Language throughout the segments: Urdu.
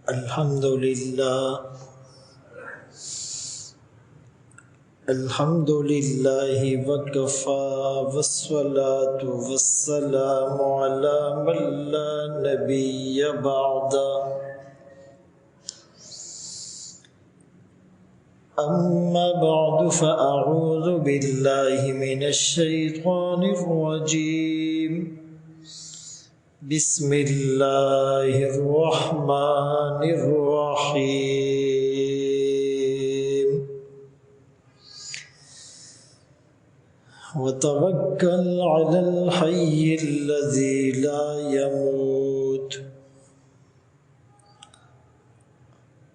الحمد للہ وکفى والصلاة والسلام على من لا نبی بعد اما بعد فاعوذ باللہ من الشیطان الرجیم بسم اللہ الرحمن الرحیم وتوکل علی الحی الذی لا يموت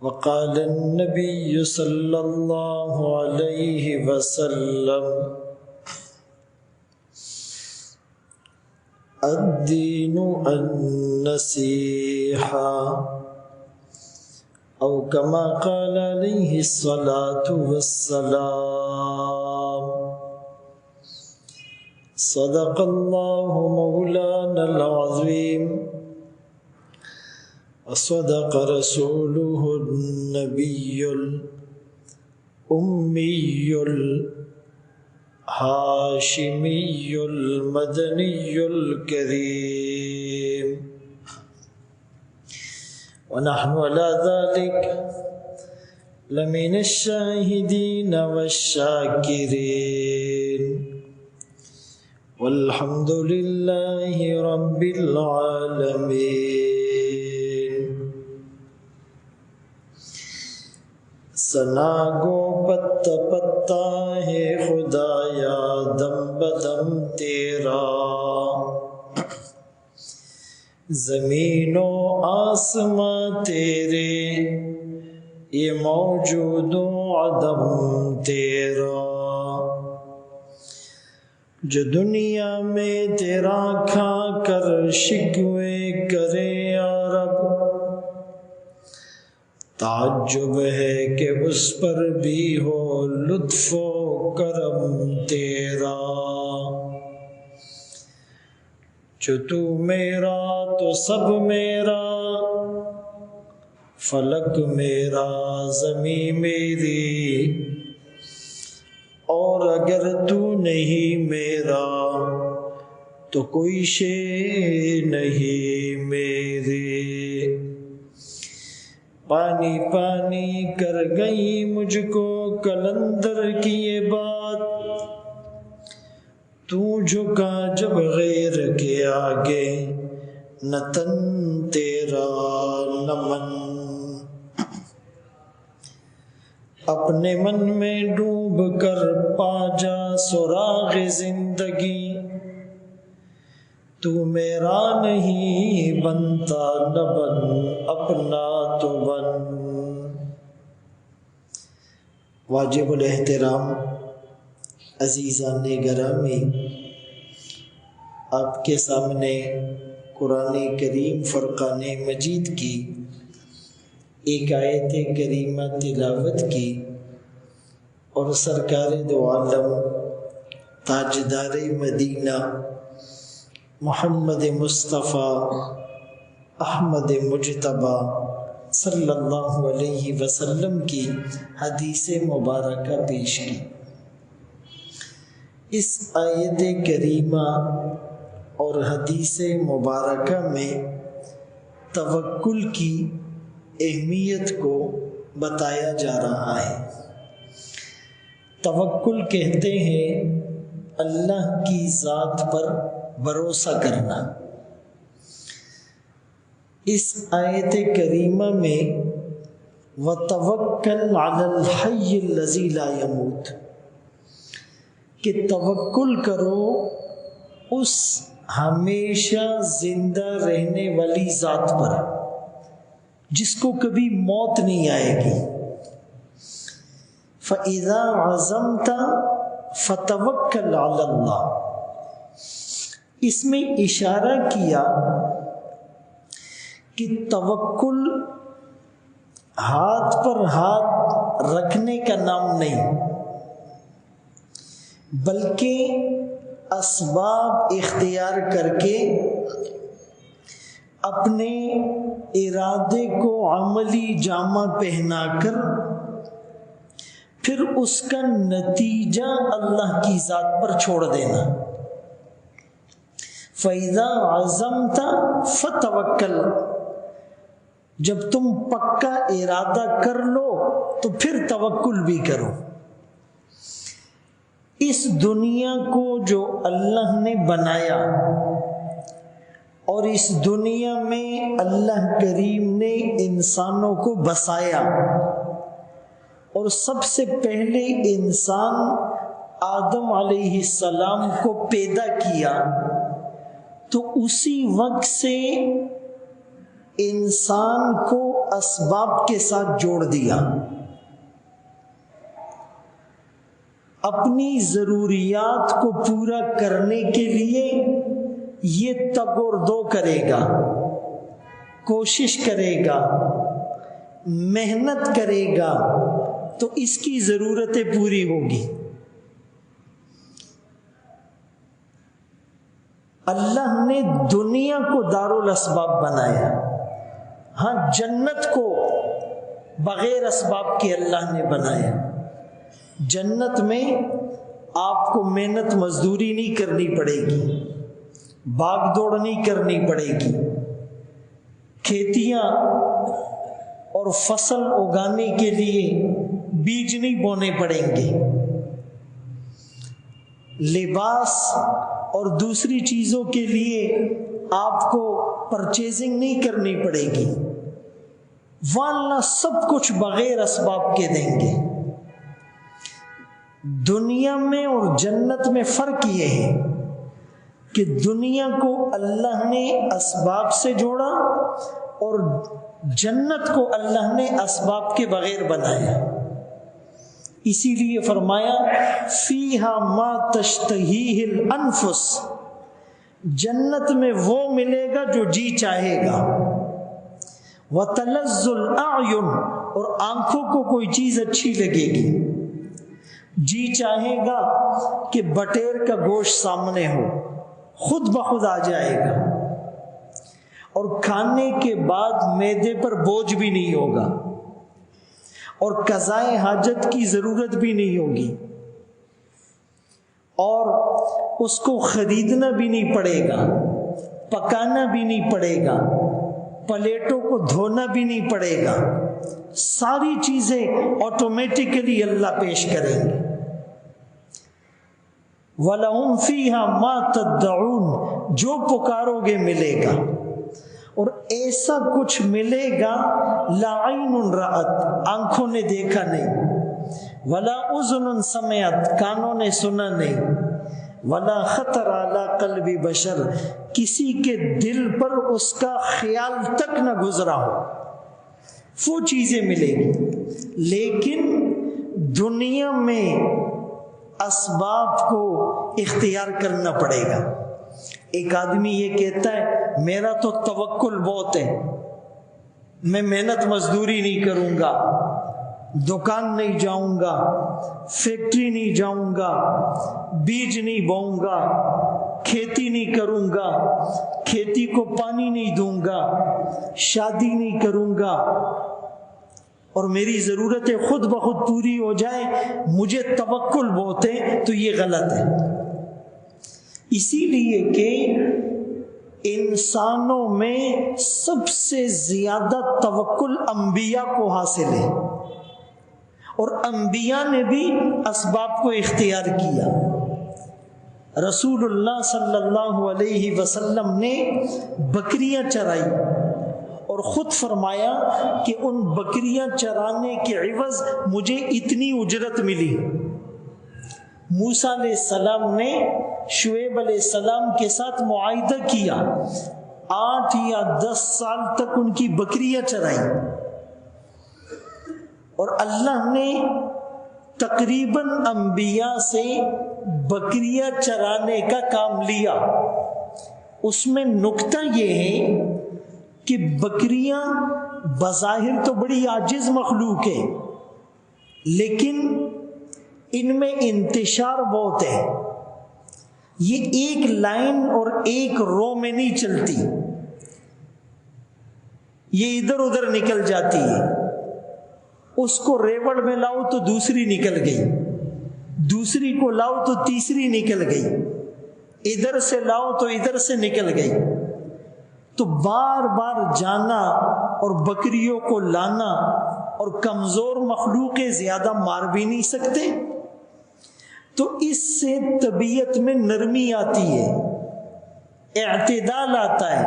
وقال النبی صلی اللہ علیہ وسلم الدین النصیحہ او کما قال علیہ الصلاة والسلام صدق اللہ مولانا العظیم وصدق رسوله النبی الأمی الهاشمی المدنی الکریم ونحن على ذلك لمن الشاهدين والشاكرين والحمد لله رب العالمين. ثنا گو پتا پتا ہے خدایا دم بدم تیرا، زمین و آسماں تیرے یہ موجود و عدم تیرا، جو دنیا میں تیرا کھا کر شکوے کرے یا رب، تعجب ہے کہ اس پر بھی ہو لطف و کرم تیرا، جو تو میرا تو سب میرا، فلک میرا زمین میری، اور اگر تو نہیں میرا تو کوئی شے نہیں میری. پانی پانی کر گئی مجھ کو کلندر کی یہ بات، تو جھکا جب غیر کے آگے نہ تن تیرا نہ من، اپنے من میں ڈوب کر پا جا سراغ زندگی، تو میرا نہیں بنتا نہ بن اپنا تو بن. واجب الاحترام عزیزان گرامی، آپ کے سامنے قرآن کریم فرقان مجید کی ایک آیت کریمہ تلاوت کی، اور سرکار دو عالم تاجدار مدینہ محمد مصطفیٰ احمد مجتبیٰ صلی اللہ علیہ وسلم کی حدیث مبارکہ پیش کی. اس آیت کریمہ اور حدیث مبارکہ میں توکل کی اہمیت کو بتایا جا رہا ہے. توکل کہتے ہیں اللہ کی ذات پر بھروسہ کرنا. اس آیت کریمہ میں وَتَوَكَّلْ عَلَى الْحَيِّ الَّذِي لَا يَمُوتُ، کہ توکل کرو اس ہمیشہ زندہ رہنے والی ذات پر جس کو کبھی موت نہیں آئے گی. فَإِذَا عَزَمْتَ فَتَوَكَّلْ عَلَى اللَّهِ، اس میں اشارہ کیا کہ توکل ہاتھ پر ہاتھ رکھنے کا نام نہیں، بلکہ اسباب اختیار کر کے اپنے ارادے کو عملی جامہ پہنا کر پھر اس کا نتیجہ اللہ کی ذات پر چھوڑ دینا. فَإِذَا عَزَمْتَ فَتَوَكَّلْ، جب تم پکا ارادہ کر لو تو پھر توکل بھی کرو. اس دنیا کو جو اللہ نے بنایا اور اس دنیا میں اللہ کریم نے انسانوں کو بسایا، اور سب سے پہلے انسان آدم علیہ السلام کو پیدا کیا، تو اسی وقت سے انسان کو اسباب کے ساتھ جوڑ دیا. اپنی ضروریات کو پورا کرنے کے لیے یہ تگ اور دو کرے گا، کوشش کرے گا، محنت کرے گا، تو اس کی ضرورتیں پوری ہوگی. اللہ نے دنیا کو دارالاسباب بنایا، ہاں جنت کو بغیر اسباب کے اللہ نے بنایا. جنت میں آپ کو محنت مزدوری نہیں کرنی پڑے گی، بھاگ دوڑ نہیں کرنی پڑے گی، کھیتیاں اور فصل اگانے کے لیے بیج نہیں بونے پڑیں گے، لباس اور دوسری چیزوں کے لیے آپ کو پرچیزنگ نہیں کرنی پڑے گی. واللہ سب کچھ بغیر اسباب کے دیں گے. دنیا میں اور جنت میں فرق یہ ہے کہ دنیا کو اللہ نے اسباب سے جوڑا اور جنت کو اللہ نے اسباب کے بغیر بنایا. اسی لیے فرمایا فیہا ما تشتہیہ الانفس، جنت میں وہ ملے گا جو جی چاہے گا. وتلذ الاعین، اور آنکھوں کو کوئی چیز اچھی لگے گی. جی چاہے گا کہ بٹیر کا گوشت سامنے ہو، خود بخود آ جائے گا، اور کھانے کے بعد معدے پر بوجھ بھی نہیں ہوگا، اور قضائے حاجت کی ضرورت بھی نہیں ہوگی، اور اس کو خریدنا بھی نہیں پڑے گا، پکانا بھی نہیں پڑے گا، پلیٹوں کو دھونا بھی نہیں پڑے گا. ساری چیزیں آٹومیٹکلی اللہ پیش کریں گے. وَلَهُمْ فِيهَا مَا تَدَّعُونَ، جو پکارو گے ملے گا، اور ایسا کچھ ملے گا لا عین رأت، آنکھوں نے دیکھا نہیں، ولا اذن سمعت، کانوں نے سنا نہیں، ولا خطر علی قلب بشر، کسی کے دل پر اس کا خیال تک نہ گزرا ہو. وہ چیزیں ملے گی. لیکن دنیا میں اسباب کو اختیار کرنا پڑے گا. ایک آدمی یہ کہتا ہے میرا تو توکل بہت ہے، میں محنت مزدوری نہیں کروں گا، دکان نہیں جاؤں گا، فیکٹری نہیں جاؤں گا، بیج نہیں بوؤں گا، کھیتی نہیں کروں گا، کھیتی کو پانی نہیں دوں گا، شادی نہیں کروں گا، اور میری ضرورتیں خود بخود پوری ہو جائیں، مجھے توکل بہت ہے. تو یہ غلط ہے. اسی لیے کہ انسانوں میں سب سے زیادہ توکل انبیاء کو حاصل ہے، اور انبیاء نے بھی اسباب کو اختیار کیا. رسول اللہ صلی اللہ علیہ وسلم نے بکریاں چرائی اور خود فرمایا کہ ان بکریاں چرانے کے عوض مجھے اتنی اجرت ملی. موسیٰ علیہ السلام نے شعیب علیہ السلام کے ساتھ معاہدہ کیا، 8 یا 10 سال تک ان کی بکریاں چرائی، اور اللہ نے تقریباً انبیاء سے بکریاں چرانے کا کام لیا. اس میں نکتہ یہ ہے کہ بکریاں بظاہر تو بڑی عاجز مخلوق ہے، لیکن ان میں انتشار بہت ہے. یہ ایک لائن اور ایک رو میں نہیں چلتی. یہ ادھر ادھر نکل جاتی ہے، اس کو ریوڑ میں لاؤ تو دوسری نکل گئی، دوسری کو لاؤ تو تیسری نکل گئی، ادھر سے لاؤ تو ادھر سے نکل گئی۔ تو بار بار جانا اور بکریوں کو لانا، اور کمزور مخلوق زیادہ مار بھی نہیں سکتے، تو اس سے طبیعت میں نرمی آتی ہے، اعتدال آتا ہے،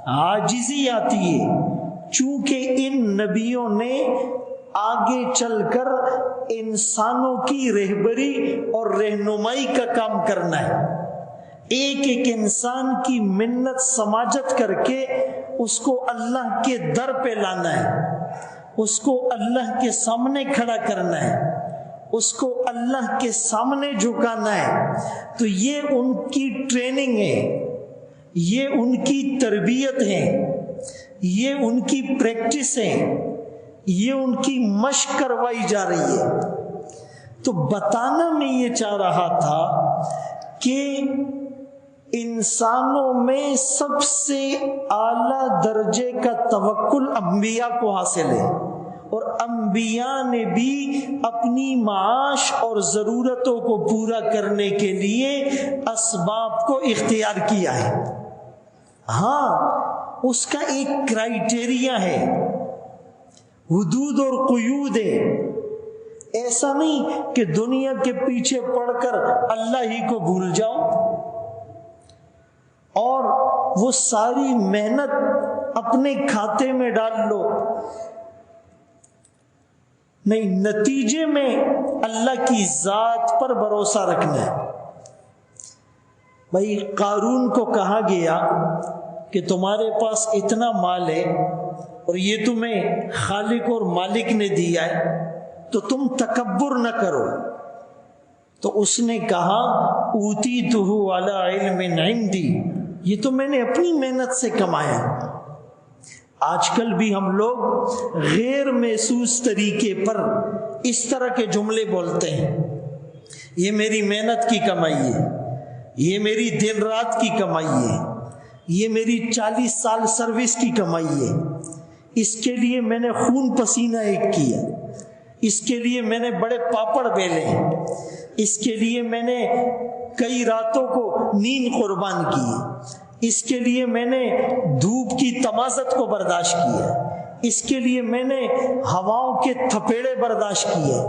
عاجزی آتی ہے، چونکہ ان نبیوں نے آگے چل کر انسانوں کی رہبری اور رہنمائی کا کام کرنا ہے، ایک ایک انسان کی منت سماجت کر کے اس کو اللہ کے در پہ لانا ہے، اس کو اللہ کے سامنے کھڑا کرنا ہے، اس کو اللہ کے سامنے جھکانا ہے۔ تو یہ ان کی ٹریننگ ہے، یہ ان کی تربیت ہے، یہ ان کی پریکٹس ہے، یہ ان کی مشق کروائی جا رہی ہے۔ تو بتانا میں یہ چاہ رہا تھا کہ انسانوں میں سب سے اعلیٰ درجے کا توکل انبیاء کو حاصل ہے، اور انبیاء نے بھی اپنی معاش اور ضرورتوں کو پورا کرنے کے لیے اسباب کو اختیار کیا ہے۔ ہاں، اس کا ایک کرائیٹیریا ہے، حدود اور قیود ہے۔ ایسا نہیں کہ دنیا کے پیچھے پڑ کر اللہ ہی کو بھول جاؤ اور وہ ساری محنت اپنے کھاتے میں ڈال لو، نہیں، نتیجے میں اللہ کی ذات پر بھروسہ رکھنا ہے۔ بھائی قارون کو کہا گیا کہ تمہارے پاس اتنا مال ہے اور یہ تمہیں خالق اور مالک نے دیا ہے، تو تم تکبر نہ کرو۔ تو اس نے کہا اوتیتہ علی علم عندی، یہ تو میں نے اپنی محنت سے کمایا۔ آج کل بھی ہم لوگ غیر محسوس طریقے پر اس طرح کے جملے بولتے ہیں، یہ میری محنت کی کمائی ہے، یہ میری دن رات کی کمائی ہے، یہ میری 40 سال سروس کی کمائی ہے، اس کے لیے میں نے خون پسینہ ایک کیا، اس کے لیے میں نے بڑے پاپڑ بیلے، اس کے لیے میں نے کئی راتوں کو نیند قربان کی، اس کے لیے میں نے دھوپ کی تمازت کو برداشت کیا، اس کے لیے میں نے ہواؤں کے تھپیڑے برداشت کیے،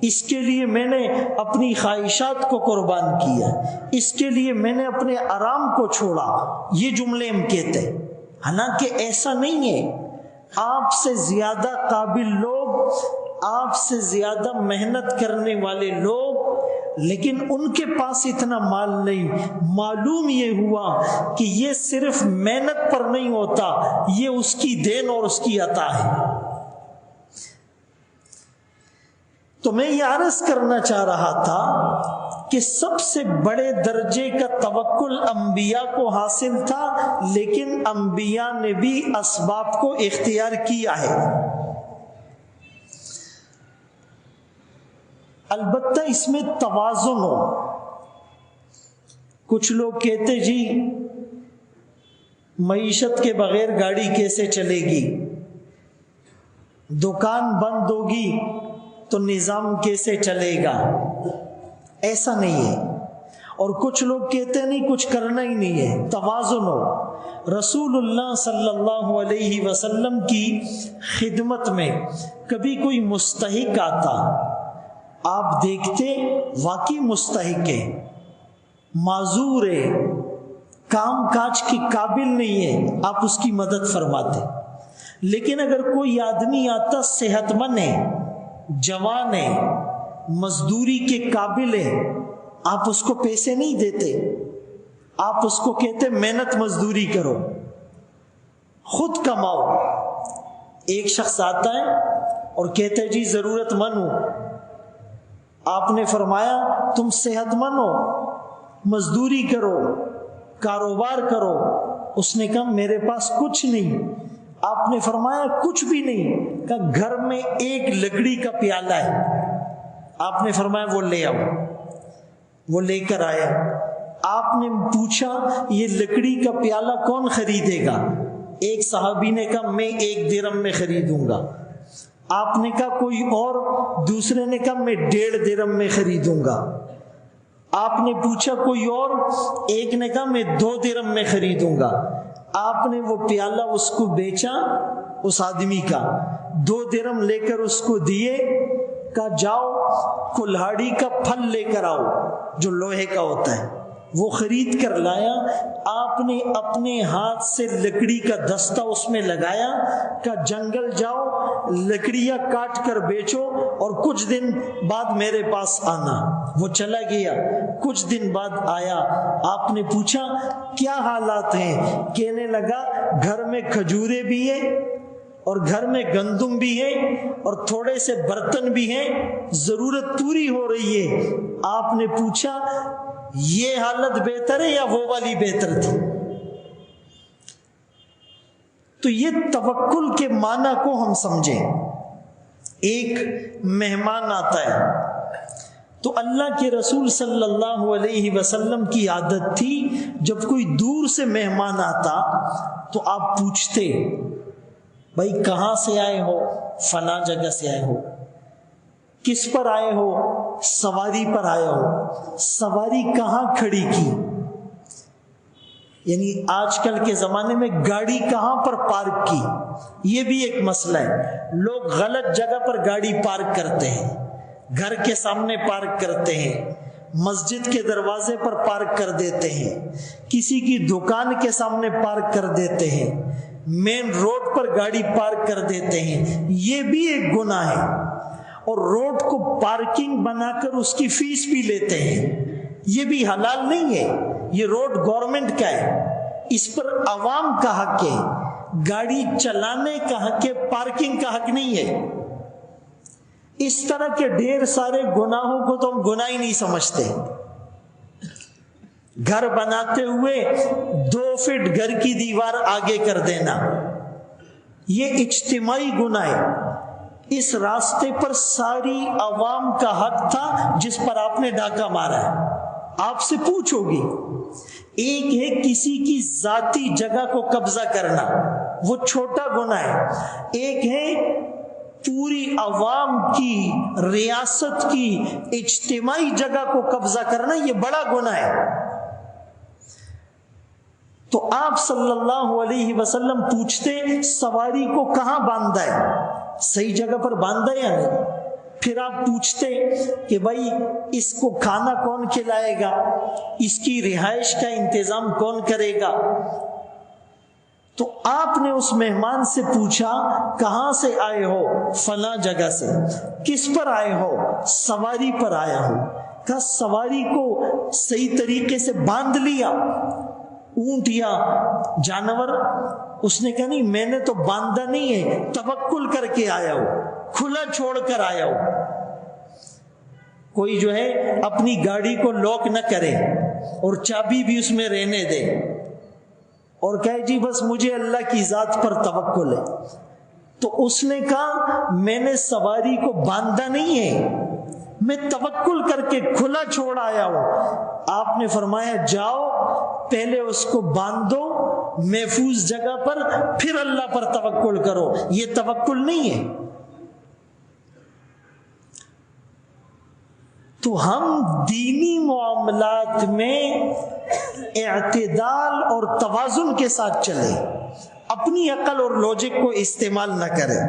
اس کے لیے میں نے اپنی خواہشات کو قربان کیا، اس کے لیے میں نے اپنے آرام کو چھوڑا۔ یہ جملے ہم کہتے ہیں، حالانکہ ایسا نہیں ہے۔ آپ سے زیادہ قابل لوگ، آپ سے زیادہ محنت کرنے والے لوگ، لیکن ان کے پاس اتنا مال نہیں۔ معلوم یہ ہوا کہ یہ صرف محنت پر نہیں ہوتا، یہ اس کی دین اور اس کی عطا ہے۔ تو میں یہ عرض کرنا چاہ رہا تھا کہ سب سے بڑے درجے کا توکل انبیاء کو حاصل تھا، لیکن انبیاء نے بھی اسباب کو اختیار کیا ہے۔ البتہ اس میں توازن ہو۔ کچھ لوگ کہتے جی معیشت کے بغیر گاڑی کیسے چلے گی، دکان بند ہوگی تو نظام کیسے چلے گا؟ ایسا نہیں ہے۔ اور کچھ لوگ کہتے نہیں کچھ کرنا ہی نہیں ہے، توازن ہو۔ رسول اللہ صلی اللہ علیہ وسلم کی خدمت میں کبھی کوئی مستحق آتا، آپ دیکھتے واقعی مستحق ہے، معذور ہے، کام کاج کے قابل نہیں ہے، آپ اس کی مدد فرماتے۔ لیکن اگر کوئی آدمی آتا صحت مند ہے، جوان ہے، مزدوری کے قابل ہے، آپ اس کو پیسے نہیں دیتے، آپ اس کو کہتے محنت مزدوری کرو، خود کماؤ۔ ایک شخص آتا ہے اور کہتا ہے جی ضرورت مند ہوں، آپ نے فرمایا تم صحت مند ہو، مزدوری کرو، کاروبار کرو۔ اس نے کہا میرے پاس کچھ نہیں۔ آپ نے فرمایا کچھ بھی نہیں؟ کہا گھر میں ایک لکڑی کا پیالہ ہے۔ آپ نے فرمایا وہ لے آؤ۔ وہ لے کر آیا۔ آپ نے پوچھا یہ لکڑی کا پیالہ کون خریدے گا؟ ایک صحابی نے کہا میں 1 درہم میں خریدوں گا، آپ نے کہا کوئی اور، دوسرے نے کہا میں 1.5 درہم میں خریدوں گا، آپ نے پوچھا کوئی اور، ایک نے کہا میں 2 درہم میں خریدوں گا، آپ نے وہ پیالہ اس کو بیچا، اس آدمی کا 2 درہم لے کر اس کو دیے، کہا جاؤ کلہاڑی کا پھل لے کر آؤ جو لوہے کا ہوتا ہے، وہ خرید کر لایا، آپ نے اپنے ہاتھ سے لکڑی کا دستہ اس میں لگایا، کہا جنگل جاؤ لکڑیاں کاٹ کر بیچو اور کچھ دن بعد میرے پاس آنا۔ وہ چلا گیا، کچھ دن بعد آیا، آپ نے پوچھا کیا حالات ہیں؟ کہنے لگا گھر میں کھجورے بھی ہیں اور گھر میں گندم بھی ہے اور تھوڑے سے برتن بھی ہیں، ضرورت پوری ہو رہی ہے۔ آپ نے پوچھا یہ حالت بہتر ہے یا وہ والی بہتر تھی؟ تو یہ توکل کے معنی کو ہم سمجھیں۔ ایک مہمان آتا ہے تو اللہ کے رسول صلی اللہ علیہ وسلم کی عادت تھی جب کوئی دور سے مہمان آتا تو آپ پوچھتے بھائی کہاں سے آئے ہو؟ فلاں جگہ سے آئے ہو۔ کس پر آئے ہو؟ سواری پر آئے ہو۔ سواری کہاں کھڑی کی؟ یعنی آج کل کے زمانے میں گاڑی کہاں پر پارک کی، یہ بھی ایک مسئلہ ہے۔ لوگ غلط جگہ پر گاڑی پارک کرتے ہیں، گھر کے سامنے پارک کرتے ہیں، مسجد کے دروازے پر پارک کر دیتے ہیں، کسی کی دکان کے سامنے پارک کر دیتے ہیں، مین روڈ پر گاڑی پارک کر دیتے ہیں، یہ بھی ایک گناہ ہے۔ اور روڈ کو پارکنگ بنا کر اس کی فیس بھی لیتے ہیں، یہ بھی حلال نہیں ہے۔ یہ روڈ گورنمنٹ کا ہے، اس پر عوام کا حق ہے، گاڑی چلانے کا حق ہے، پارکنگ کا حق نہیں ہے۔ اس طرح کے ڈھیر سارے گناہوں کو تو ہم گناہ ہی نہیں سمجھتے۔ گھر بناتے ہوئے 2 فٹ گھر کی دیوار آگے کر دینا، یہ اجتماعی گناہ ہے۔ اس راستے پر ساری عوام کا حق تھا جس پر آپ نے ڈاکہ مارا ہے، آپ سے پوچھ ہوگی۔ ایک ہے کسی کی ذاتی جگہ کو قبضہ کرنا، وہ چھوٹا گناہ ہے۔ ایک ہے پوری عوام کی، ریاست کی اجتماعی جگہ کو قبضہ کرنا، یہ بڑا گناہ ہے۔ تو آپ صلی اللہ علیہ وسلم پوچھتے سواری کو کہاں باندھا ہے؟ صحیح جگہ پر باندھا یا نہیں؟ پھر آپ پوچھتے کہ بھائی اس کو کھانا کون کھلائے گا، اس کی رہائش کا انتظام کون کرے گا؟ تو آپ نے اس مہمان سے پوچھا کہاں سے آئے ہو؟ فلاں جگہ سے۔ کس پر آئے ہو؟ سواری پر آیا ہو۔ کہا سواری کو صحیح طریقے سے باندھ لیا، اونٹ یا جانور؟ اس نے کہا نہیں میں نے تو باندھا نہیں ہے، توکل کر کے آیا ہوں، کھلا چھوڑ کر آیا ہوں۔ کوئی جو ہے اپنی گاڑی کو لاک نہ کرے اور چابی بھی اس میں رہنے دے اور کہے جی بس مجھے اللہ کی ذات پر توکل ہے۔ تو اس نے کہا میں نے سواری کو باندھا نہیں ہے، میں توکل کر کے کھلا چھوڑ آیا ہوں۔ آپ نے فرمایا جاؤ پہلے اس کو باندھو محفوظ جگہ پر، پھر اللہ پر توکل کرو، یہ توکل نہیں ہے۔ تو ہم دینی معاملات میں اعتدال اور توازن کے ساتھ چلیں، اپنی عقل اور لوجک کو استعمال نہ کریں۔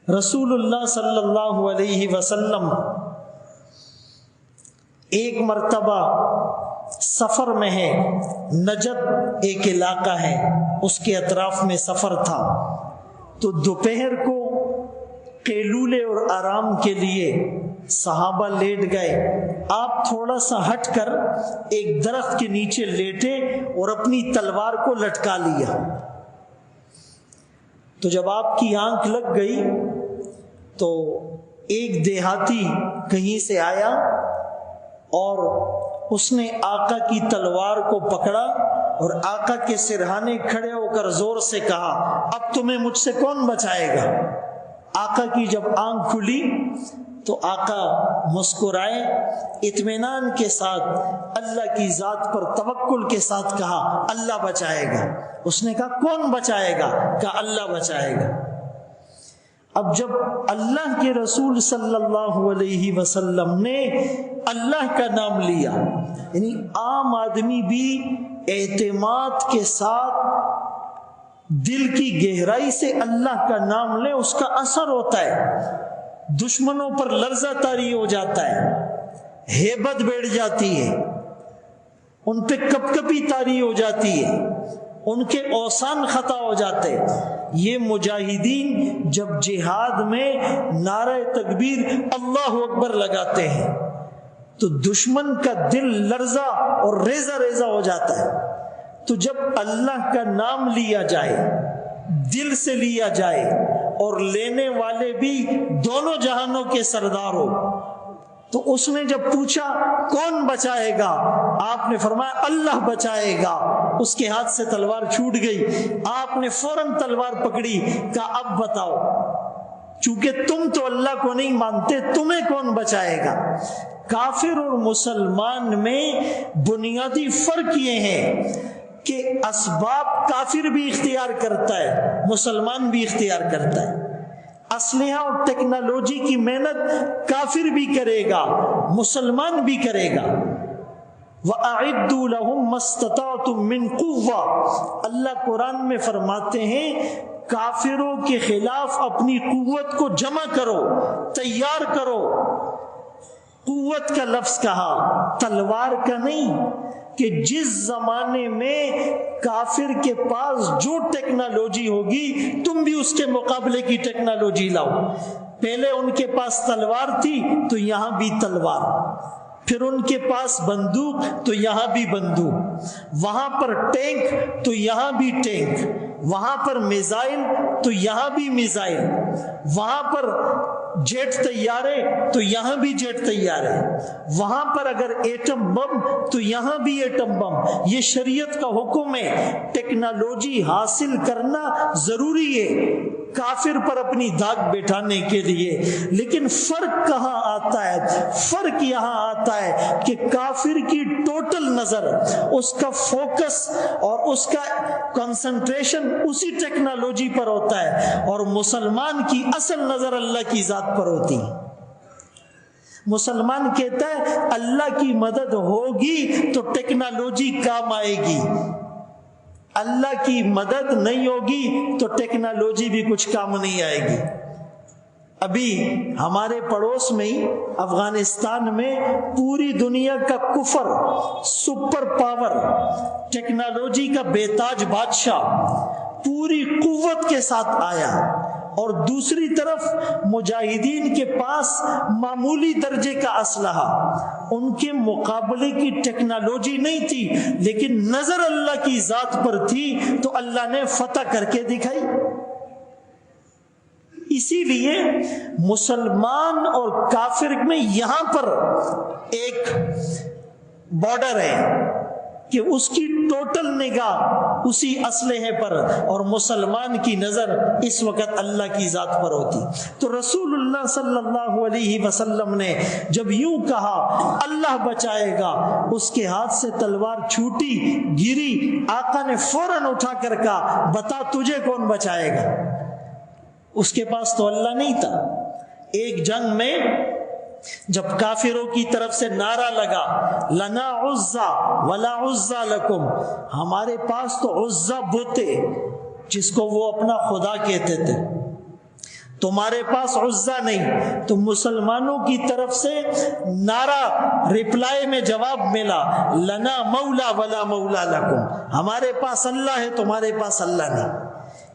رسول اللہ صلی اللہ علیہ وسلم ایک مرتبہ سفر میں ہے، نجد ایک علاقہ ہے، اس کے اطراف میں سفر تھا، تو دوپہر کو قیلولے اور آرام کے لیے صحابہ لیٹ گئے۔ آپ تھوڑا سا ہٹ کر ایک درخت کے نیچے لیٹے اور اپنی تلوار کو لٹکا لیا۔ تو جب آپ کی آنکھ لگ گئی تو ایک دیہاتی کہیں سے آیا اور اس نے آقا کی تلوار کو پکڑا اور آقا کے سرہانے کھڑے ہو کر زور سے کہا اب تمہیں مجھ سے کون بچائے گا؟ آقا کی جب آنکھ کھلی تو آقا مسکرائے، اطمینان کے ساتھ اللہ کی ذات پر توکل کے ساتھ کہا اللہ بچائے گا۔ اس نے کہا کون بچائے گا؟ کہا اللہ بچائے گا۔ اب جب اللہ کے رسول صلی اللہ علیہ وسلم نے اللہ کا نام لیا، یعنی عام آدمی بھی اعتماد کے ساتھ دل کی گہرائی سے اللہ کا نام لے، اس کا اثر ہوتا ہے، دشمنوں پر لرزہ طاری ہو جاتا ہے، ہیبت بیٹھ جاتی ہے، ان پہ کپ کپی طاری ہو جاتی ہے، ان کے اوسان خطا ہو جاتے۔ یہ مجاہدین جب جہاد میں نعرہ تکبیر اللہ اکبر لگاتے ہیں تو دشمن کا دل لرزہ اور ریزہ ریزہ ہو جاتا ہے۔ تو جب اللہ کا نام لیا جائے، دل سے لیا جائے، اور لینے والے بھی دونوں جہانوں کے سردار ہو، تو اس نے جب پوچھا کون بچائے گا، آپ نے فرمایا اللہ بچائے گا۔ اس کے ہاتھ سے تلوار چھوٹ گئی، آپ نے فوراً تلوار پکڑی، کہا اب بتاؤ، چونکہ تم تو اللہ کو نہیں مانتے، تمہیں کون بچائے گا؟ کافر اور مسلمان میں بنیادی فرق یہ ہے کہ اسباب کافر بھی اختیار کرتا ہے، مسلمان بھی اختیار کرتا ہے۔ اسلحہ اور ٹیکنالوجی کی محنت کافر بھی کرے گا، مسلمان بھی کرے گا۔ وَأَعِدُّوا لَهُم مَّا اسْتَطَعْتُم مِّن قُوَّةٍ، اللہ قرآن میں فرماتے ہیں کافروں کے خلاف اپنی قوت کو جمع کرو، تیار کرو۔ قوت کا لفظ کہا، تلوار کا نہیں، کہ جس زمانے میں کافر کے پاس جو ٹیکنالوجی ہوگی تم بھی اس کے مقابلے کی ٹیکنالوجی لاؤ۔ پہلے ان کے پاس تلوار تھی تو یہاں بھی تلوار، پھر ان کے پاس بندوق تو یہاں بھی بندوق، وہاں پر ٹینک تو یہاں بھی ٹینک، وہاں پر میزائل تو یہاں بھی میزائل، وہاں پر جیٹ طیارے تو یہاں بھی جیٹ طیارے، وہاں پر اگر ایٹم بم تو یہاں بھی ایٹم بم۔ یہ شریعت کا حکم ہے، ٹیکنالوجی حاصل کرنا ضروری ہے کافر پر اپنی داغ بیٹھانے کے لیے۔ لیکن فرق کہاں آتا ہے؟ فرق یہاں آتا ہے کہ کافر کی ٹوٹل نظر، اس کا فوکس اور اس کا کنسنٹریشن اسی ٹیکنالوجی پر ہوتا ہے، اور مسلمان کی اصل نظر اللہ کی ذات پر ہوتی ہے۔ مسلمان کہتا ہے اللہ کی مدد ہوگی تو ٹیکنالوجی کام آئے گی، اللہ کی مدد نہیں ہوگی تو ٹیکنالوجی بھی کچھ کام نہیں آئے گی۔ ابھی ہمارے پڑوس میں ہی افغانستان میں پوری دنیا کا کفر، سپر پاور، ٹیکنالوجی کا بے تاج بادشاہ پوری قوت کے ساتھ آیا، اور دوسری طرف مجاہدین کے پاس معمولی درجے کا اسلحہ، ان کے مقابلے کی ٹیکنالوجی نہیں تھی، لیکن نظر اللہ کی ذات پر تھی تو اللہ نے فتح کر کے دکھائی۔ اسی لیے مسلمان اور کافر میں یہاں پر ایک بارڈر ہے کہ اس کی ٹوٹل نگاہ اسی اسلحے پر، اور مسلمان کی نظر اس وقت اللہ کی ذات پر ہوتی۔ تو رسول اللہ صلی اللہ علیہ وسلم نے جب یوں کہا اللہ بچائے گا، اس کے ہاتھ سے تلوار چھوٹی، گری، آقا نے فوراً اٹھا کر کہا بتا تجھے کون بچائے گا؟ اس کے پاس تو اللہ نہیں تھا۔ ایک جنگ میں جب کافروں کی طرف سے نعرہ لگا لنا عزا ولا عزا لکم، ہمارے پاس تو عزا بت ہے جس کو وہ اپنا خدا کہتے تھے، تمہارے پاس عزا نہیں، تو مسلمانوں کی طرف سے نعرہ ریپلائی میں جواب ملا لنا مولا ولا مولا لکم، ہمارے پاس اللہ ہے تمہارے پاس اللہ نہیں۔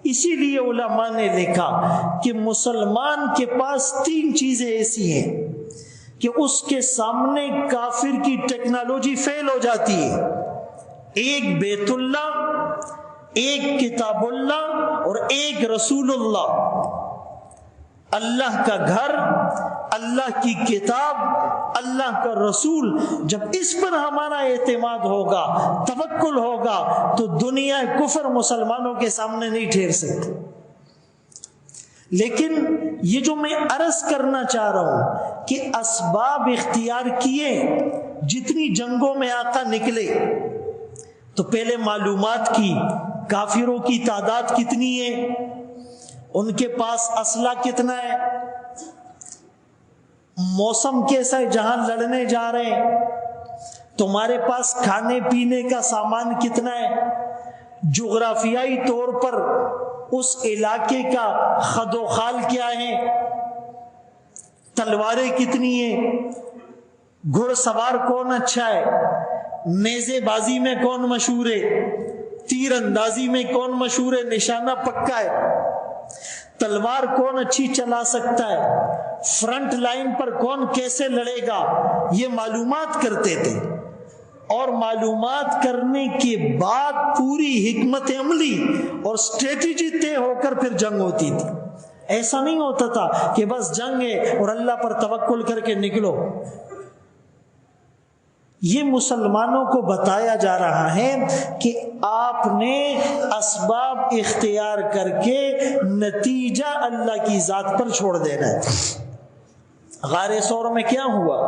اسی لیے علماء نے لکھا کہ مسلمان کے پاس تین چیزیں ایسی ہیں کہ اس کے سامنے کافر کی ٹیکنالوجی فیل ہو جاتی ہے۔ ایک بیت اللہ، ایک کتاب اللہ، اور ایک رسول اللہ۔ اللہ کا گھر، اللہ کی کتاب، اللہ کا رسول، جب اس پر ہمارا اعتماد ہوگا، توکل ہوگا، تو دنیا کفر مسلمانوں کے سامنے نہیں ٹھہر سکتی۔ لیکن یہ جو میں عرض کرنا چاہ رہا ہوں کہ اسباب اختیار کیے. جتنی جنگوں میں آقا نکلے تو پہلے معلومات کی کافروں کی تعداد کتنی ہے، ان کے پاس اسلحہ کتنا ہے، موسم کیسا ہے جہاں لڑنے جا رہے ہیں، تمہارے پاس کھانے پینے کا سامان کتنا ہے، جغرافیائی طور پر اس علاقے کا خد و خال کیا ہے، تلواریں کتنی ہیں، گھڑ سوار کون اچھا ہے، نیزے بازی میں کون مشہور ہے، تیر اندازی میں کون مشہور ہے، نشانہ پکا ہے، تلوار کون اچھی چلا سکتا ہے، فرنٹ لائن پر کون کیسے لڑے گا، یہ معلومات کرتے تھے. اور معلومات کرنے کے بعد پوری حکمت عملی اور اسٹریٹجی طے ہو کر پھر جنگ ہوتی تھی. ایسا نہیں ہوتا تھا کہ بس جنگ ہے اور اللہ پر توکل کر کے نکلو. یہ مسلمانوں کو بتایا جا رہا ہے کہ آپ نے اسباب اختیار کر کے نتیجہ اللہ کی ذات پر چھوڑ دینا ہے. غار ثور میں کیا ہوا؟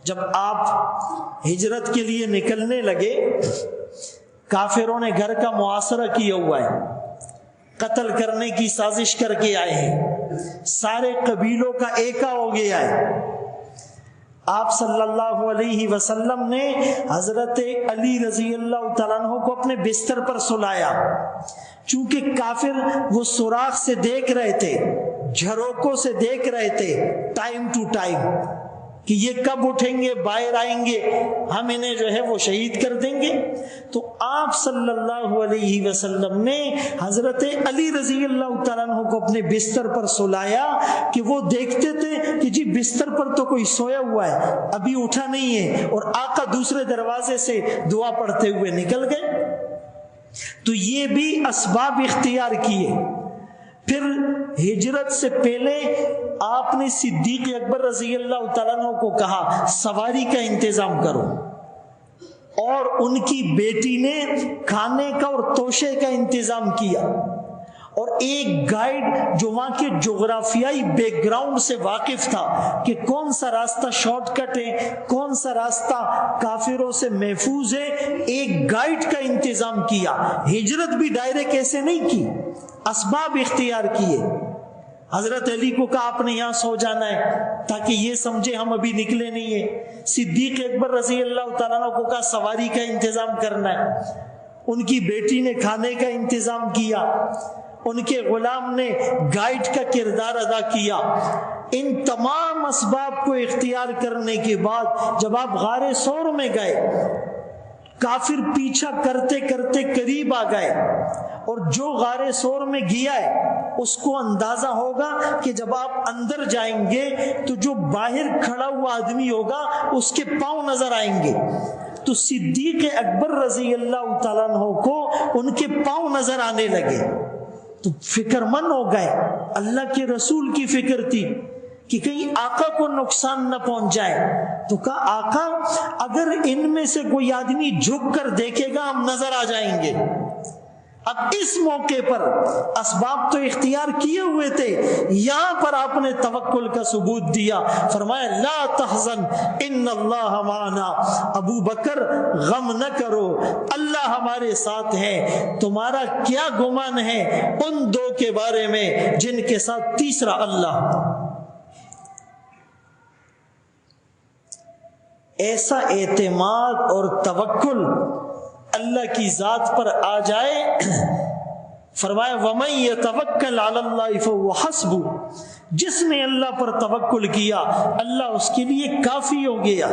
جب آپ ہجرت کے لیے نکلنے لگے، کافروں نے گھر کا محاصرہ کیا ہوا ہے، قتل کرنے کی سازش کر کے آئے ہیں، سارے قبیلوں کا ایکا ہو گیا ہے. آپ صلی اللہ علیہ وسلم نے حضرت علی رضی اللہ تعالیٰ عنہ کو اپنے بستر پر سلایا. چونکہ کافر وہ سوراخ سے دیکھ رہے تھے، جھروکوں سے دیکھ رہے تھے ٹائم ٹو ٹائم کہ یہ کب اٹھیں گے، باہر آئیں گے، ہم انہیں جو ہے وہ شہید کر دیں گے. تو آپ صلی اللہ علیہ وسلم نے حضرت علی رضی اللہ تعالیٰ عنہ کو اپنے بستر پر سلایا کہ وہ دیکھتے تھے کہ جی بستر پر تو کوئی سویا ہوا ہے، ابھی اٹھا نہیں ہے، اور آقا دوسرے دروازے سے دعا پڑھتے ہوئے نکل گئے. تو یہ بھی اسباب اختیار کیے. پھر ہجرت سے پہلے آپ نے صدیق اکبر رضی اللہ تعالیٰ عنہ کو کہا سواری کا انتظام کرو، اور ان کی بیٹی نے کھانے کا اور توشے کا انتظام کیا. اور ایک گائیڈ جو وہاں کے جغرافیائی بیک گراؤنڈ سے واقف تھا کہ کون سا راستہ شارٹ کٹ ہے، کون سا راستہ کافروں سے محفوظ ہے، ایک گائیڈ کا انتظام کیا. ہجرت بھی ڈائریکٹ ایسے نہیں کی، اسباب اختیار کیے. حضرت علی کو کہا آپ نے یہاں سو جانا ہے تاکہ یہ سمجھے ہم ابھی نکلے نہیں ہیں. صدیق اکبر رضی اللہ تعالیٰ عنہ کو کہا سواری کا انتظام کرنا ہے. ان کی بیٹی نے کھانے کا انتظام کیا، ان کے غلام نے گائیڈ کا کردار ادا کیا. ان تمام اسباب کو اختیار کرنے کے بعد جب آپ غار ثور میں گئے، کافر پیچھا کرتے کرتے قریب آ گئے، اور جو غار ثور میں گیا ہے اس کو اندازہ ہوگا کہ جب آپ اندر جائیں گے تو جو باہر کھڑا ہوا آدمی ہوگا اس کے پاؤں نظر آئیں گے. تو صدیق اکبر رضی اللہ تعالیٰ عنہ کو ان کے پاؤں نظر آنے لگے. تو فکر مند ہو گئے. اللہ کے رسول کی فکر تھی کہ کہیں آقا کو نقصان نہ پہنچ جائے. تو کہا آقا اگر ان میں سے کوئی آدمی جھک کر دیکھے گا ہم نظر آ جائیں گے. اب اس موقع پر اسباب تو اختیار کیے ہوئے تھے، یہاں پر آپ نے توکل کا ثبوت دیا. فرمایا لا تحزن ان اللہ معنا، ابو بکر غم نہ کرو، اللہ ہمارے ساتھ ہے. تمہارا کیا گمان ہے ان دو کے بارے میں جن کے ساتھ تیسرا اللہ. ایسا اعتماد اور توکل اللہ کی ذات پر آ جائے. فرمایا وَمَن يَتَوَكَّلْ عَلَى اللَّهِ فَهُوَ حَسْبُهُ، جس نے اللہ پر توکل کیا اللہ اس کے لیے کافی ہو گیا.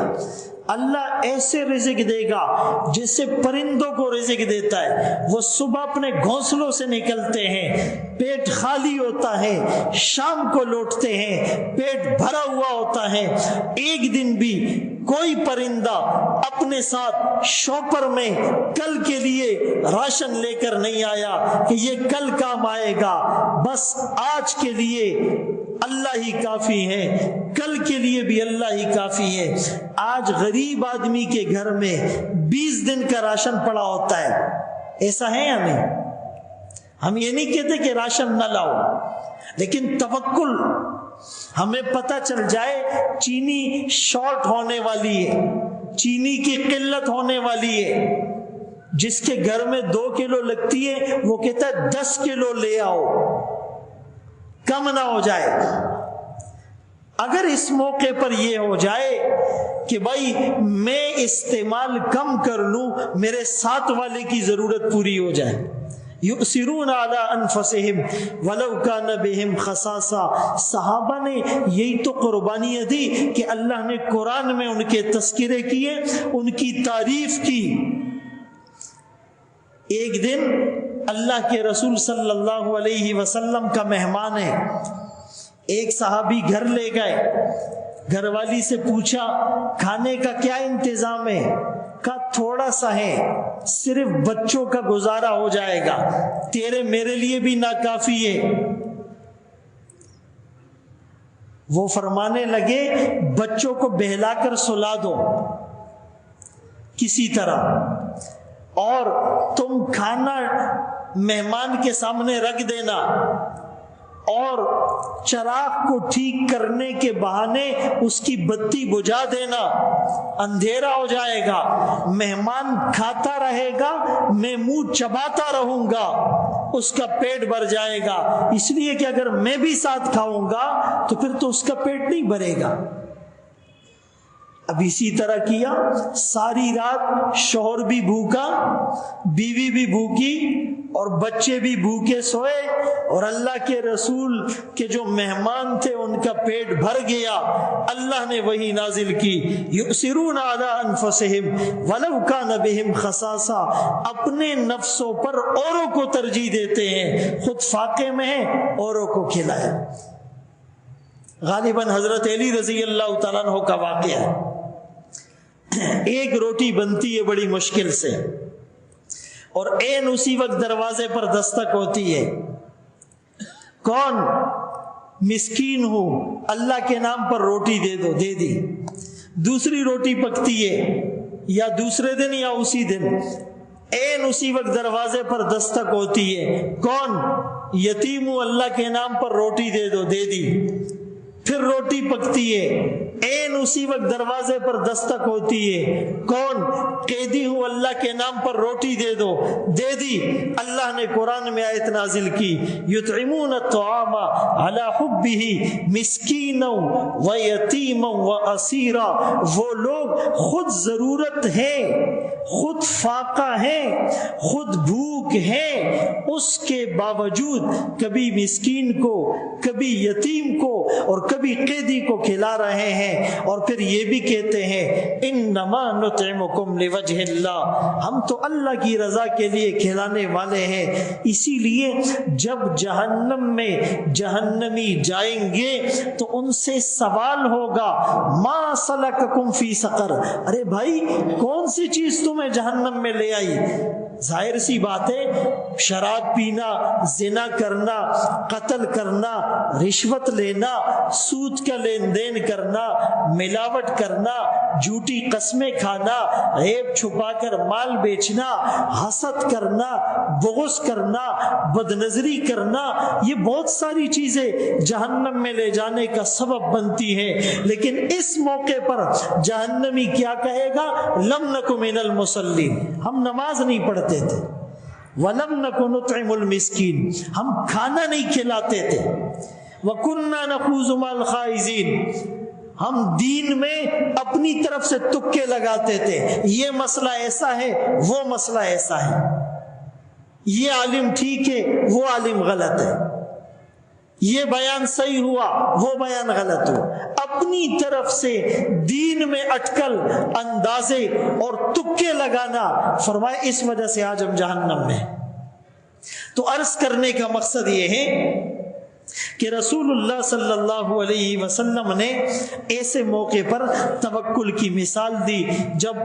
اللہ ایسے رزق دے گا جیسے پرندوں کو رزق دیتا ہے. وہ صبح اپنے گھونسلوں سے نکلتے ہیں، پیٹ خالی ہوتا ہے، شام کو لوٹتے ہیں، پیٹ بھرا ہوا ہوتا ہے. ایک دن بھی کوئی پرندہ اپنے ساتھ شوپر میں کل کے لیے راشن لے کر نہیں آیا کہ یہ کل کام آئے گا. بس آج کے لیے اللہ ہی کافی ہے، کل کے لیے بھی اللہ ہی کافی ہے. آج غریب آدمی کے گھر میں 20 دن کا راشن پڑا ہوتا ہے. ایسا ہے ہم یہ نہیں کہتے کہ راشن نہ لاؤ، لیکن توکل ہمیں پتہ چل جائے چینی شارٹ ہونے والی ہے، چینی کی قلت ہونے والی ہے، جس کے گھر میں 2 کلو لگتی ہے وہ کہتا ہے 10 کلو لے آؤ، کم نہ ہو جائے۔ اگر اس موقع پر یہ ہو جائے کہ بھائی میں استعمال کم کر لوں، میرے ساتھ والے کی ضرورت پوری ہو جائے، یؤثرون علی انفسہم ولو کان بہم خصاصہ، صحابہ نے یہی تو قربانیاں دی کہ اللہ نے قرآن میں ان کے تذکرے کیے، ان کی تعریف کی۔ ایک دن اللہ کے رسول صلی اللہ علیہ وسلم کا مہمان ہے، ایک صحابی گھر لے گئے، گھر والی سے پوچھا کھانے کا کیا انتظام ہے؟ کہا تھوڑا سا ہے، صرف بچوں کا گزارا ہو جائے گا، تیرے میرے لیے بھی ناکافی ہے۔ وہ فرمانے لگے بچوں کو بہلا کر سلا دو کسی طرح، اور تم کھانا مہمان کے سامنے رکھ دینا، اور چراغ کو ٹھیک کرنے کے بہانے اس کی بتی بجھا دینا، اندھیرا ہو جائے گا، مہمان کھاتا رہے گا، میں منہ چباتا رہوں گا، اس کا پیٹ بھر جائے گا، اس لیے کہ اگر میں بھی ساتھ کھاؤں گا تو پھر تو اس کا پیٹ نہیں بھرے گا۔ اب اسی طرح کیا، ساری رات شوہر بھی بھوکا، بیوی بھی بھوکی، اور بچے بھی بھوکے سوئے، اور اللہ کے رسول کے جو مہمان تھے ان کا پیٹ بھر گیا۔ اللہ نے وہی نازل کی، یؤثرون علی انفسہم ولو کان بہم خصاصہ، اپنے نفسوں پر اوروں کو ترجیح دیتے ہیں، خود فاقے میں ہیں اوروں کو کھلایا۔ غالباً حضرت علی رضی اللہ تعالیٰ عنہ کا واقعہ ہے، ایک روٹی بنتی ہے بڑی مشکل سے، اور عین اسی وقت دروازے پر دستک ہوتی ہے، کون؟ مسکین ہوں، اللہ کے نام پر روٹی دے دو، دے دی۔ دوسری روٹی پکتی ہے، یا دوسرے دن یا اسی دن، عین اسی وقت دروازے پر دستک ہوتی ہے، کون؟ یتیم ہوں، اللہ کے نام پر روٹی دے دو، دے دی۔ پھر روٹی پکتی ہے، عین اسی وقت دروازے پر دستک ہوتی ہے، کون؟ قیدی ہوں، اللہ کے نام پر روٹی دے دو، دے دی۔ اللہ نے قرآن میں آیت نازل کی، یطعمون الطعام علی حبہ مسکینا و یتیما و اسیرا، وہ لوگ خود ضرورت ہے، خود فاقہ ہیں، خود بھوک ہے، اس کے باوجود کبھی مسکین کو، کبھی یتیم کو، اور کبھی قیدی کو کھلا رہے ہیں، اور پھر یہ بھی کہتے ہیں انما نطعمکم لوجہ اللہ، ہم تو اللہ کی رضا کے لیے کھلانے والے ہیں۔ اسی لیے جب جہنم میں جہنمی جائیں گے تو ان سے سوال ہوگا ما سلککم فی سقر، ارے بھائی کون سی چیز تمہیں جہنم میں لے آئی؟ ظاہر سی بات ہے، شراب پینا، زنا کرنا، قتل کرنا، رشوت لینا، سود کا لین دین کرنا، ملاوٹ کرنا، جھوٹی قسمیں کھانا، عیب چھپا کر مال بیچنا، حسد کرنا، بغض کرنا، بدنظری کرنا، یہ بہت ساری چیزیں جہنم میں لے جانے کا سبب بنتی ہیں۔ لیکن اس موقع پر جہنمی کیا کہے گا؟ لم نک من المصلین، ہم نماز نہیں پڑھتے تھے، وَلَمْ نَكُ نُطْعِمُ الْمِسْكِينَ، ہم کھانا نہیں کھلاتے تھے، وَكُنَّا نَخُوضُ مَعَ الْخَائِضِينَ، ہم دین میں اپنی طرف سے تکے لگاتے تھے، یہ مسئلہ ایسا ہے، وہ مسئلہ ایسا ہے، یہ عالم ٹھیک ہے، وہ عالم غلط ہے، یہ بیان صحیح ہوا، وہ بیان غلط ہوا، اپنی طرف سے دین میں اٹکل اندازے اور تکے لگانا۔ فرمائے اس وجہ سے آج ہم جہنم میں۔ تو عرض کرنے کا مقصد یہ ہے کہ رسول اللہ صلی اللہ علیہ وسلم نے ایسے موقع پر توکل کی مثال دی، جب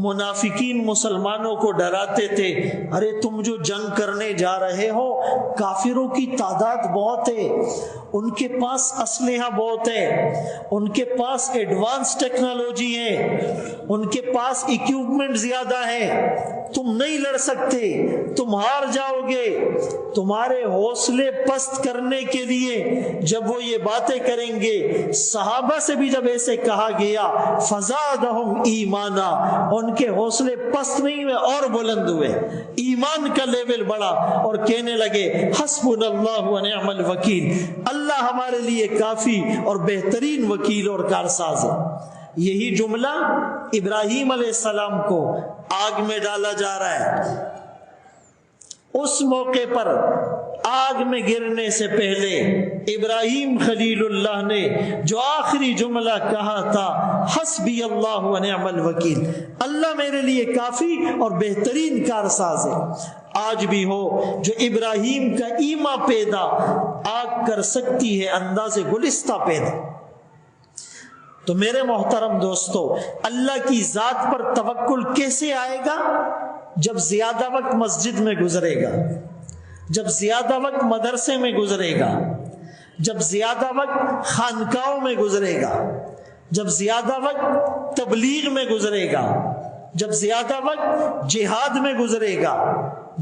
منافقین مسلمانوں کو ڈراتے تھے، ارے تم جو جنگ کرنے جا رہے ہو کافروں کی تعداد بہت ہے، ان کے پاس اسلحہ بہت ہے، ان کے پاس ایڈوانس ٹیکنالوجی ہے، ان کے پاس اکوپمنٹ زیادہ ہے، تم نہیں لڑ سکتے، تم ہار جاؤ گے، تمہارے حوصلے پست کرنے کے لیے جب وہ یہ باتیں کریں گے، صحابہ سے بھی جب ایسے کہا گیا فزادہم ایمانا، ان کے حوصلے پست نہیں ہوئے اور بلند ہوئے، ایمان کا لیول بڑھا اور کہنے لگے حسبنا اللہ ونعم الوکیل، اللہ ہمارے لیے کافی اور بہترین وکیل اور کارساز ہے۔ یہی جملہ ابراہیم علیہ السلام کو آگ میں ڈالا جا رہا ہے، اس موقع پر آگ میں گرنے سے پہلے ابراہیم خلیل اللہ نے جو آخری جملہ کہا تھا حسبی اللہ ونعم الوکیل، اللہ میرے لیے کافی اور بہترین کارساز ہے۔ آج بھی ہو جو ابراہیم کا ایما پیدا آگ کر سکتی ہے انداز گلستہ پیدا۔ تو میرے محترم دوستو، اللہ کی ذات پر توکل کیسے آئے گا؟ جب زیادہ وقت مسجد میں گزرے گا، جب زیادہ وقت مدرسے میں گزرے گا، جب زیادہ وقت خانقاہوں میں گزرے گا، جب زیادہ وقت تبلیغ میں گزرے گا، جب زیادہ وقت جہاد میں گزرے گا،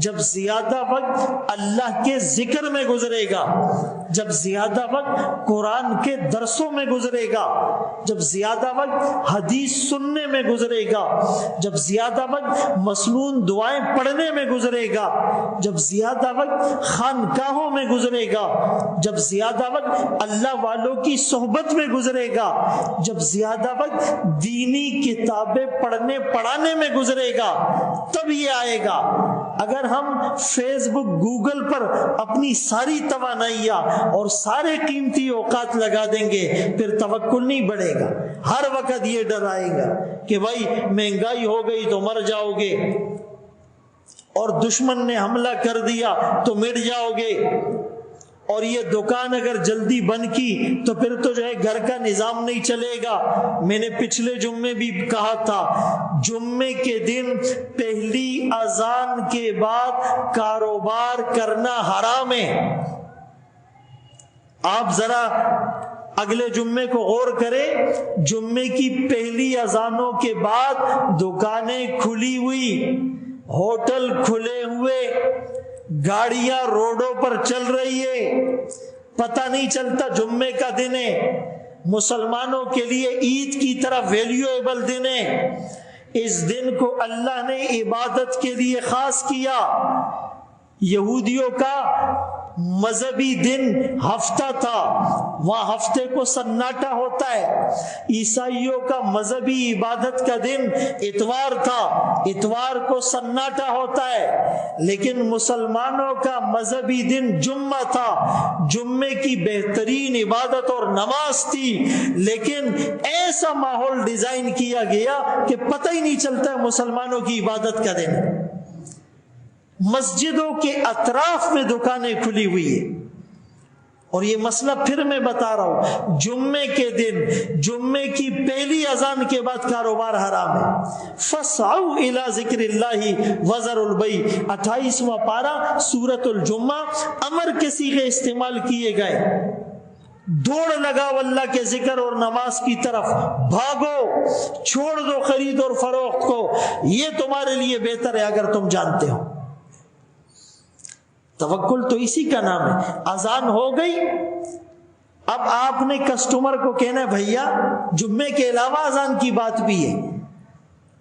جب زیادہ وقت اللہ کے ذکر میں گزرے گا، جب زیادہ وقت قرآن کے درسوں میں گزرے گا، جب زیادہ وقت حدیث سننے میں گزرے گا، جب زیادہ وقت مسنون دعائیں پڑھنے میں گزرے گا، جب زیادہ وقت خانقاہوں میں گزرے گا، جب زیادہ وقت اللہ والوں کی صحبت میں گزرے گا، جب زیادہ وقت دینی کتابیں پڑھنے پڑھانے میں گزرے گا، تب یہ آئے گا۔ اگر ہم فیس بک گوگل پر اپنی ساری توانائیاں اور سارے قیمتی اوقات لگا دیں گے، پھر توکل نہیں بڑھے گا۔ ہر وقت یہ ڈر آئے گا کہ بھائی مہنگائی ہو گئی تو مر جاؤ گے، اور دشمن نے حملہ کر دیا تو مٹ جاؤ گے، اور یہ دکان اگر جلدی بند کی تو پھر تو جو ہے گھر کا نظام نہیں چلے گا۔ میں نے پچھلے جمعے بھی کہا تھا، جمعے کے دن پہلی اذان کے بعد کاروبار کرنا حرام ہے۔ آپ ذرا اگلے جمعے کو غور کریں، جمعے کی پہلی اذانوں کے بعد دکانیں کھلی ہوئی، ہوٹل کھلے ہوئے، گاڑیاں روڈوں پر چل رہی ہے، پتہ نہیں چلتا جمعے کا دن ہے۔ مسلمانوں کے لیے عید کی طرح ویلیویبل دن ہے۔ اس دن کو اللہ نے عبادت کے لیے خاص کیا۔ یہودیوں کا مذہبی دن ہفتہ تھا، وہاں ہفتے کو سناٹا ہوتا ہے۔ عیسائیوں کا مذہبی عبادت کا دن اتوار تھا، اتوار کو سناٹا ہوتا ہے۔ لیکن مسلمانوں کا مذہبی دن جمعہ تھا، جمعے کی بہترین عبادت اور نماز تھی، لیکن ایسا ماحول ڈیزائن کیا گیا کہ پتہ ہی نہیں چلتا مسلمانوں کی عبادت کا دن۔ مسجدوں کے اطراف میں دکانیں کھلی ہوئی ہیں، اور یہ مسئلہ پھر میں بتا رہا ہوں، جمعے کے دن جمعے کی پہلی اذان کے بعد کاروبار حرام ہے۔ فَاسْعَوْا إِلَىٰ ذِكْرِ اللَّهِ وَذَرُوا الْبَيْعَ، 28واں پارہ سورۃ الجمعہ، امر کے صیغے استعمال کیے گئے۔ دوڑ لگاؤ اللہ کے ذکر اور نماز کی طرف، بھاگو، چھوڑ دو خرید اور فروخت کو، یہ تمہارے لیے بہتر ہے اگر تم جانتے ہو۔ توکل تو اسی کا نام ہے۔ اذان ہو گئی، اب آپ نے کسٹمر کو کہنا ہے بھیا جمعے کے علاوہ اذان کی بات بھی ہے،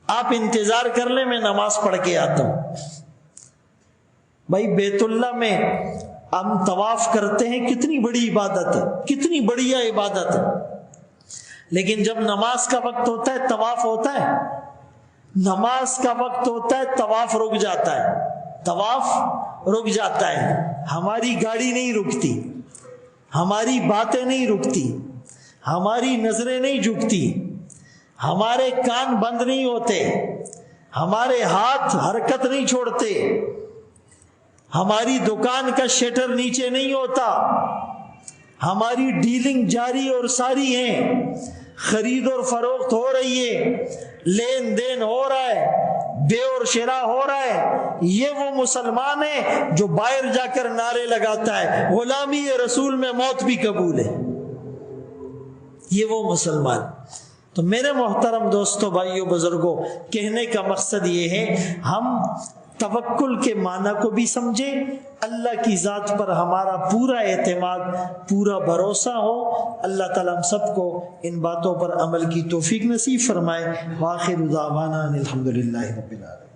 آپ انتظار کر لیں، میں نماز پڑھ کے آتا ہوں۔ بھائی بیت اللہ میں ہم طواف کرتے ہیں، کتنی بڑی عبادت ہے، کتنی بڑھیا عبادت ہے، لیکن جب نماز کا وقت ہوتا ہے طواف ہوتا ہے؟ نماز کا وقت ہوتا ہے طواف رک جاتا ہے، طواف رک جاتا ہے۔ ہماری گاڑی نہیں رکتی، ہماری باتیں نہیں رکتی، ہماری نظریں نہیں جھکتی، ہمارے کان بند نہیں ہوتے، ہمارے ہاتھ حرکت نہیں چھوڑتے، ہماری دکان کا شٹر نیچے نہیں ہوتا، ہماری ڈیلنگ جاری اور ساری ہیں، خرید اور فروخت ہو رہی ہے، لین دین ہو رہا ہے، بے اور شراء ہو رہا ہے۔ یہ وہ مسلمان ہے جو باہر جا کر نعرے لگاتا ہے غلامی رسول میں موت بھی قبول ہے، یہ وہ مسلمان۔ تو میرے محترم دوستو، بھائیو، بزرگوں، کہنے کا مقصد یہ ہے، ہم توکل کے معنی کو بھی سمجھے، اللہ کی ذات پر ہمارا پورا اعتماد، پورا بھروسہ ہو۔ اللہ تعالیٰ ہم سب کو ان باتوں پر عمل کی توفیق نصیب فرمائے۔ وآخر دعوانا الحمد للہ رب العالمین۔